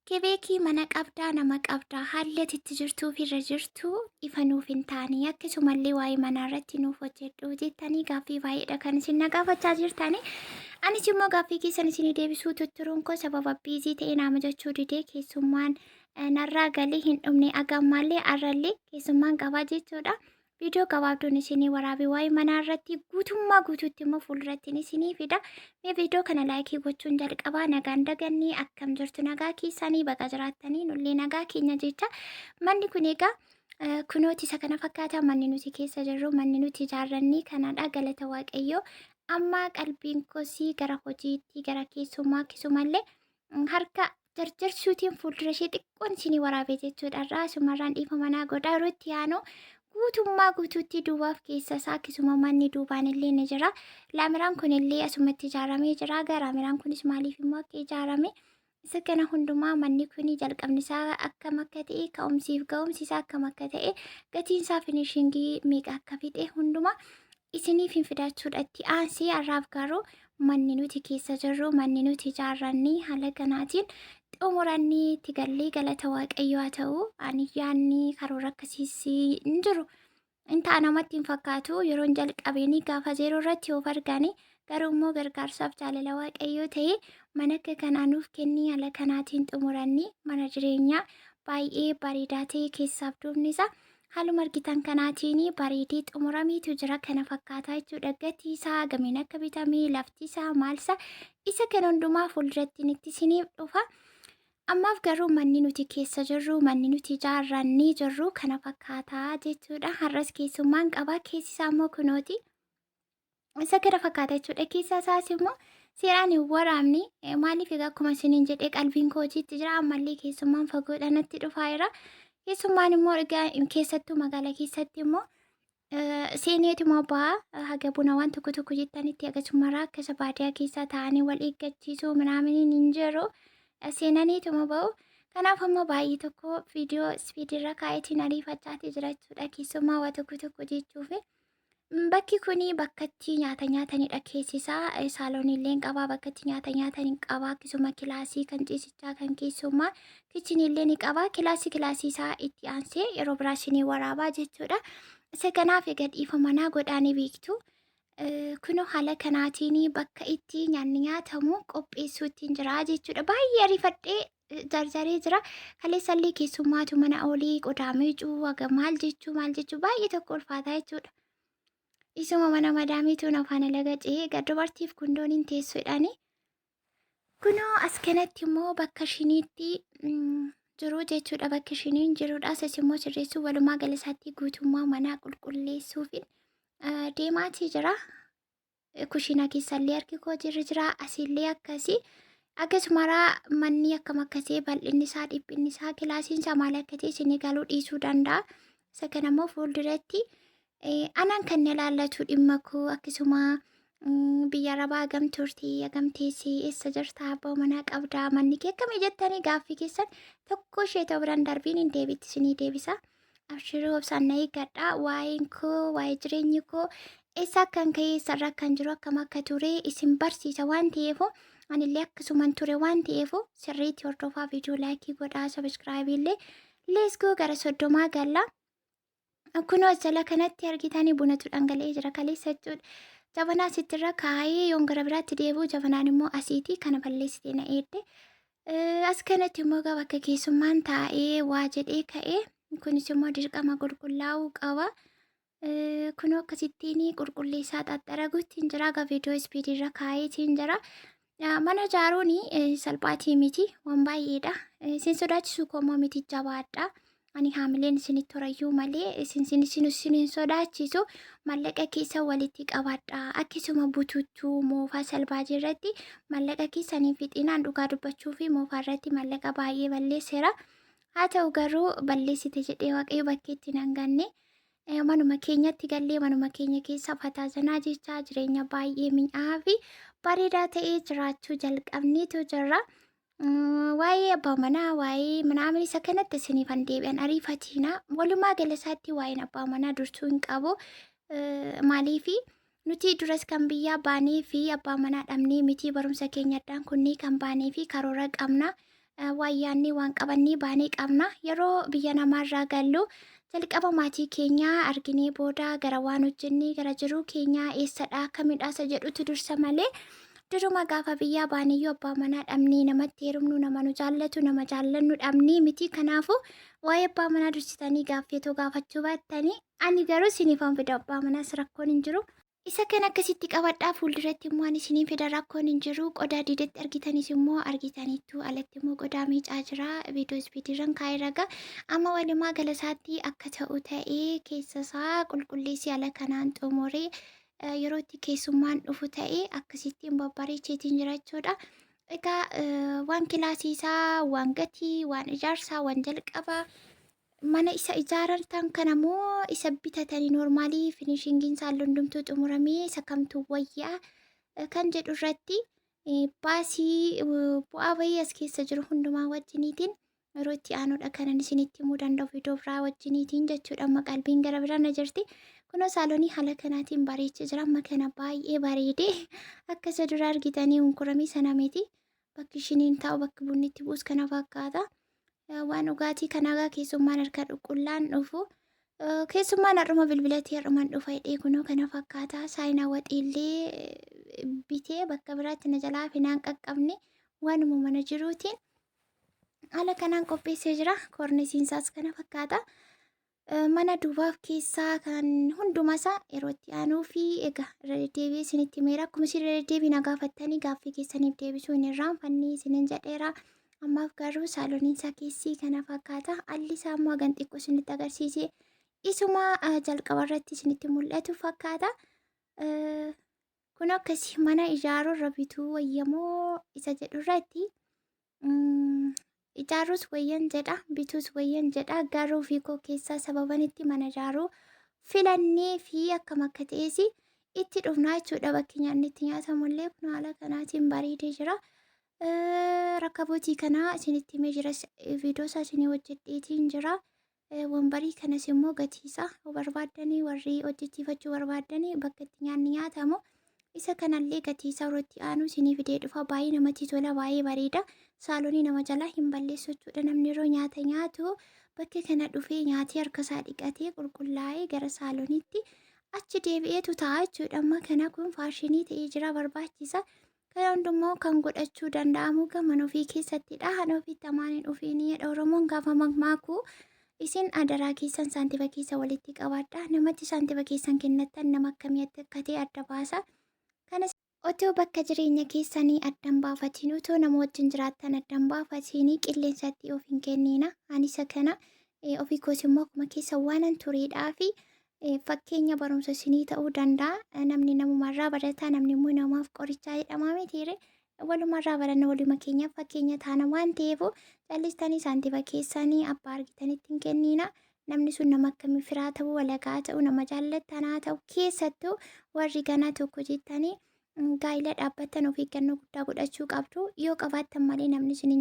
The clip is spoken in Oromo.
Kebeekii mana qabdaa nama qabdaa haalli itti jirtuu fi irra jirtuu ifa nuuf hin taane akkasumallee waa'ee manaa irratti nuuf hojjedhu jettanii gaaffii baay'eedha kan isin na gaafachaa jirtani. Anis immoo gaaffii keessan isinii deebisuu tutturuun koo sababa biizii ta'ee nama jechuu didee keessummaan narraa galii hin dhumne agammaallee arrallee keessummaan qabaa jechuudha. Viidiyoo gabaabduun isinii waraabee waa'ee manaa irratti guutummaa guutuutti immoo fuulduratti isinii fida. Mee viidiyoo kana laayikii gochuun jalqabaa nagaan dagannii akkam jirtu nagaa keessanii baqa jiraattanii nullee nagaa keenya jecha. Manni kun egaa kunooti isa kana fakkaata manni nuti keessa jirru manni nuti ijaarrannee kanadha galata waaqayyoo. Amma qalbiin kosii gara hojiitti gara keessummaa akkasumallee harka jarjarsuutiin fuuldura ishee xiqqoon isinii waraabee jechuudha. Irraa asumarraan dhiifa manaa godhaa yeroo itti aanu guutummaa guutuutti duubaaf keessa isaa akkasuma manni duubaan illee ni jira. Laamiraan kun illee asumatti ijaaramee jira. Laamiraan kunis maaliif immoo akka ijaarame isa kana hundumaa manni kun jalqabni isaa akkam akka ta'e ka'umsiif ga'umsi isaa akkam akka ta'e gatiin isaa finishingii meeqa akka fixe hundumaa isiniif hin fidachuudhaatti aansee har'aaf garuu manni nuti keessa jirru manni nuti ijaarrannee haala kanaatiin xumurannee itti gallee galata waaqayyoo haa ta'u. Ani yaanni karoora akkasiis hin jiru. Inta namatti hin fakkaatu yeroon jalqabeenii gaafa zeeroo irratti of arganii garuu immoo gargaarsaaf jaalala waaqayyoo ta'e mana akka kanaa nuuf kennii haala kanaatiin xumurannee mana jireenyaa baay'ee bareedaa ta'e keessaaf duubni isaa haaluma argitan kanaatiin bareedee xumurameetu jira kana fakkaataa jechuudha. Gatii isaa gameen akka bitamee lafti isaa maalsa isa kan hundumaa fuulduratti itti isiniif dhufa. Ammaaf garuu manni nuti keessa jirru manni nuti ijaarrannee jirru kana fakkaataa jechuudha. Har'as keessummaan qabaa keessi isaa immoo kunooti isa kana fakkaata jechuudha. Keessa isaas immoo seeraan hin waraabne maaliif egaa akkuma isiniin jedhee qalbiin koo hojiitti jira ammallee keessummaan fagoodha natti dhufaa jira. Keessummaan immoo egaa keessattuu magaalaa keessatti immoo seeneetuma ba'aa haga buna waan tokko tokko jettanitti akkasumarraa akkasa baadiyyaa keessa taa'anii wal eeggachiisuu manaaminiin hin jiru. Seenaniituma ba'u kanaaf amma baay'ee tokko viidiyoo ispiidirra kaa'eetiin ariifachaatii jira jechuudha. Keessummaa waa tokko tokko jechuufi bakki kuni bakka itti nyaata nyaatanidha. Keessi isaa saaloonillee hin qabaa bakka itti nyaata nyaatan hin qabaa akkasuma kilaasii kan ciisichaa kan keessummaa kichiniillee ni qabaa. Kilaasii isaa itti aansee yeroo biraa isinii waraabaa jechuudha. Isa kanaaf egaa dhiifa manaa godhaanii beektu. Kunoo haala kanaatiin bakka itti nyaanni nyaatamu qopheessuutiin jira jechuudha. Baay'ee ariifadhee jarjaree jira. Kaleessallee keessummaatu mana olii qodaamee cuuwaga maal jechuu baay'ee tokko ulfaataa jechuudha. Isuma mana madaamiituun afaan lagacee dubartiif kundoon hin teessuudhaani. Kunoo as kanatti immoo bakka ishiniitti jiru jechuudha. Bakka ishiniin jirudha. Asas immoo sirreessuu walumaa galasaatti guutummaa manaa qulqulleessuufi deemaatii jira. Kushiina keessallee harki koo jira asillee akkasii akkasumarraa manni akkam akkasii bal'inni isaa dhiphinni isaa kilaasiin isaa maal akka ta'e isinii galuu dhiisuu danda'a. Isa kana immoo fuulduratti anaan kan na ilaallatu dhimma koo akkasuma biyya arabaa agam turtii agam teessee eessa jirta abbaa manaa qabdaa manni kee akkamii jettanii gaaffii keessan tokko ishee ta'uu biraan darbiin hin deebitti isinii deebisa. Abshiruu obsaan na eeggadha. Waa'een koo waa'ee jireenyi koo eessa akkan ka'ee eessarra akkan jiru akkam akka ture isin barsiisa waan ta'eefu anillee akkasuman ture waan ta'eefu sirriitti hordofaa viidiyoo laayikii godhaa sabiskiraayibiillee leesgoo gara 30 galla. Kunoo jala kanatti argitanii bunatu dhangala'ee jira kaleessa jechuudha. Jabanaa sittirra kaa'ee yoon gara biraatti deebi'u jabanaan immoo asiitii kana balleessitee na eedde. As kanatti immoo bakka keessummaan taa'ee waa jedhee ka'ee kunis immoo dirqama qulqullaa'uu qaba. Kunoo akkasittiin qulqulleessaa xaxxaraguutiin jira. Viidiyoo ispiidirra kaa'eetiin jira. Mana ijaaruun salphaatii miti waan baay'eedha. Isin sodaachisuu koommoo miti jabaadha. Ani haamileen isinitti horayyuu malee isin sodaachisu mallaqa keessa walitti qabaadha. Akkasuma bututtuu moofaa salbaajii irratti mallaqa keessanii fixinaan dhugaa dubbachuu fi moofaa irratti mallaqa baay'ee balleesseera. Haa ta'u garuu balleessite jedhee waaqayyo bakkeetti hin hanganne. Manuma keenyatti gallee manuma keenya keessa fataazanaa jechaa jireenya baay'ee mi'aa fi bareedaa ta'ee jiraachuu jalqabneetu jirra. Waa'ee abbaa manaa waa'ee manaa isa kanatti isiniif deebi'an ariifatiina. Walumaa galasaatti waa'een abbaa manaa dursuu hin qabu. Maaliif nuti duras kan biyyaa baanee fi abbaa manaa dhabnee miti barumsa keenya addaan kunnee kan baanee fi karoora qabna. wayyaanni waan qabannii baanee qabna. Yeroo biyya namaarraa gallu jalqaba maatii keenyaa arginee booda gara waan hojjennee gara jiruu keenyaa eessadhaa kamidhaasa jedhutu dursa malee duruma gaafa biyyaa baaniyyuu abbaa manaa dhabnee namatti heerumnu nama nu jaallatu nama jaallannu dhabnee miti. Kanaafuu waa'ee abbaa manaa dursitanii gaaffeetoo gaafachuu baattanii ani garuu isiniifan fida abbaa manaas rakkoon hin jiru. Isa kan akkasitti qabadhaa fuulduratti immoo ani isiniin fida rakkoon hin jiru. Qodaa diidetti argitanis immoo argitaniittu alatti immoo qodaa miicaa jira viidiyoo ispiidiirran kaa'ee raga amma walumaa galasaatti akka ta'u ta'ee keessasaa qulqulleessi ala kanaan xumuree yeroo itti keessummaan dhufu ta'ee akkasittiin babbareecheetiin jirachuudha. Egaa waan kilaasiisaa waan gatii waan ijaarsaa waan jalqabaa mana isa ijaaratan kanammoo isa bitatanii normaalii finishingiin isaa hundumtuu xumuramee isa kamtu wayyaa kan jedhu irratti baasii bu'aa bayii as keessa jiru hundumaa wajjiniitiin yeroo itti aanuudha kanan isinitti himuu danda'u viidiyoo biraa wajjiniitiin jechuudha. Amma qalbiin gara biraa na jirti. Kunoo saaloonii haala kanaatiin bareechee jira. Amma kana baay'ee bareedee akka isa dura argitanii hunkuramii sana miti. Bakki ishiniin taa'u bakki bunni itti bu'us kana fakkaata. Waan dhugaatii kanaa keessummaan harka dhuqullaan dhufu keessummaan har'uma bilbilatii har'umaan dhufa hidhee kunoo kana fakkaata. Saayinaa waxiillee bitee bakka biraatti na jalaa finaan qaqqabne waanuma mana jiruutiin haala kanaan qopheessee jira. Koornisiinsaas kana fakkaata. Mana duubaaf keessaa kan hundumasaa yeroo itti aanuu fi egaa irra deddeebi'ee isinitti himeera. Akkuma isin irra deddeebiin na gaafattanii gaaffii keessaniif deebisuu hin irraanfanne isinin jedheera. Ammaaf garuu saalooniinsaa keessii kana fakkaata. Alli isaa immoo hagan xiqqoo isinitti agarsiise. Isuma jalqaba irratti isinitti mul'atu fakkaata. Kun akkasii mana ijaaruu irra bituu wayyamoo isa jedhu irratti ijaarus wayyan jedha bituus wayyan jedha. Garuu fi koo keessaa sababan itti mana ijaaruu filannee fi akkam akka ta'es itti dhufnaa jechuudha. Bakki nyaanni itti nyaatamullee kun haala kanaatiin bareedee jira. Rakkabooti kana isinitti himee jira. Viidiyoo isaa isinii hojjedheetiin jira. Wambarii kanas immoo gatiisaa barbaaddanii warri hojjechiifachuu barbaaddanii bakka itti nyaanni nyaatamu isa kanallee gatiisaa yeroo itti aanu isinii fidee dhufa. Baay'ee namatti tola, baay'ee bareeda. Saaloonii nama jalaa hin balleessu jechuudha. Namni yeroo nyaata nyaatu bakka kana dhufee nyaatee harkasaa dhiqatee qulqullaa'ee gara saalooniitti achi deebi'eetu ta'a jechuudha. Amma kana kun faashinii ta'ee jira, barbaachisa. Kana hundumaa kan godhachuu danda'amu gaman ofii keessattidha. Haala ofiitti hamaan hin dhufiinii jedha Oromoon gaafa mammaakuu. Isin adaraa keessan saantiba keessa walitti qabaadha. Namatti saantiba keessan kennattan nama akkamii akka ta'e adda baasa. Kanas otoo bakka jireenya keessanii addan baafatiin otoo nama wajjin jiraattan addan baafatiin qilleensatti of hin kennina. Ani isa kana ofii koos immoo akkuma keessa waanan tureedhaa fi fakkeenya barumsa isinii ta'uu danda'a. Namni namumarraa barataa namni immoo namaaf qorichaa jedhama mitiire. Walumarraa baranna waluma keenyaaf fakkeenya taana waan ta'eef callistanii saantiba keessanii abbaa argitanitti hin kennina. Namni sun nama akkamii firaa ta'uu walagaa ta'uu nama jaallattanaa ta'u keessattuu warri ganaa tokko jettanii gaa'ila dhaabbattan of eeggannoo guddaa godhachuu qabdu. Yoo qabaattan malee namni sun